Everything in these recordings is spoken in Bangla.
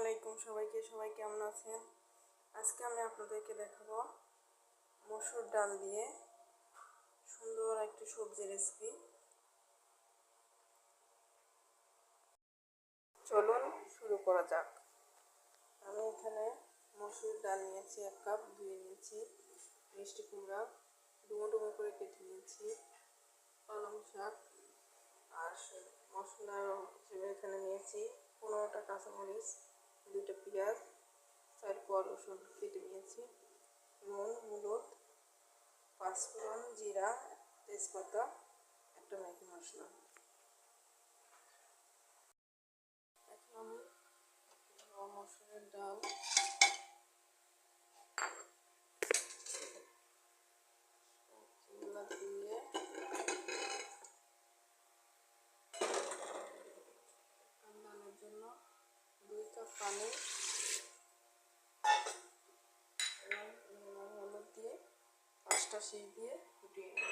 আলাইকুম সবাই কেমন আছেন? আজকে আমি আপনাদেরকে দেখাবো মসুর ডাল দিয়ে সুন্দর একটি সবজি রেসিপি। চলুন শুরু করা যাক। আমি এখানে মসুর ডাল নিয়েছি 1 কাপ, ধুয়ে নিয়েছি। মিষ্টি কুমড়া ডুমো ডুমো করে কেটে নিয়েছি। পালং শাক আর মশলা হিসেবে এখানে নিয়েছি 15টা কাঁচামরিচ, 2টা পেঁয়াজ, 4 কোয়া রসুন কেটে নিয়েছি, নুন, হলুদ, পাঁচফোড়ন, জিরা, তেজপাতা, একটা ম্যাগি মশলা। এখন আমি মসুরের ডাল দিয়ে রান্নার জন্য 2 কাপ পানি এবং হলুদ দিয়ে 5টা সিটি দিয়ে ফুটিয়ে নেব।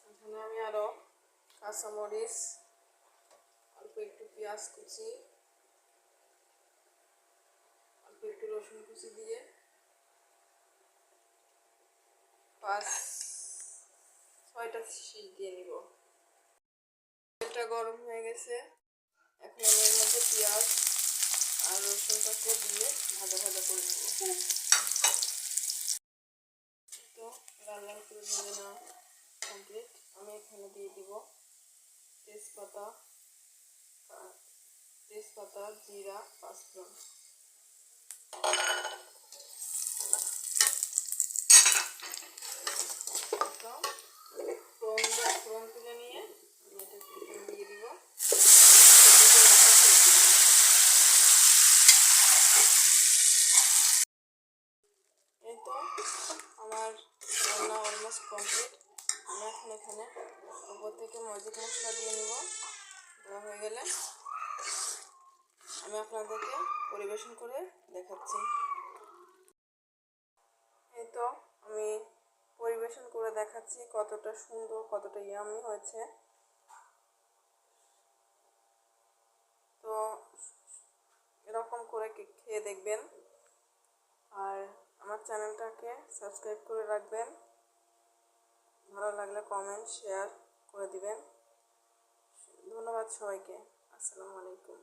এখানে আমি আরও কাঁচামরিচ, অল্প একটু পেঁয়াজ কুচি, অল্প একটু রসুন কুচি দিয়ে 5-6টা সিটি দিয়ে নিব। তেলটা গরম হয়ে গেছে। এখন আমি এর মধ্যে পেঁয়াজ আর রসুনটাকে দিয়ে ভাজা ভাজা করে নেব। তো রান্না করে ভেজে নেওয়া কমপ্লিট। আমি এখানে দিয়ে দিব তেজপাতা, জিরা, পাঁচফোড়ন। ফোড়ন তুলে নিয়ে এটা দিয়ে দিব। এই তো আমার রান্না অলমোস্ট কমপ্লিট। আমি এখন এখানে উপর থেকে ম্যাজিক মশলা দিয়ে নিব। দেওয়া হয়ে গেলে আমি আপনাদেরকে পরিবেশন করে দেখাচ্ছি। এই তো আমি পরিবেশন করে দেখাচ্ছি কতটা সুন্দর, কতটা ইয়ামি হয়েছে। তো এরকম করে খেয়ে দেখবেন আর আমার চ্যানেলটাকে সাবস্ক্রাইব করে রাখবেন। ভালো লাগলে কমেন্ট শেয়ার করে দিবেন। ধন্যবাদ সবাইকে। আসসালামু আলাইকুম।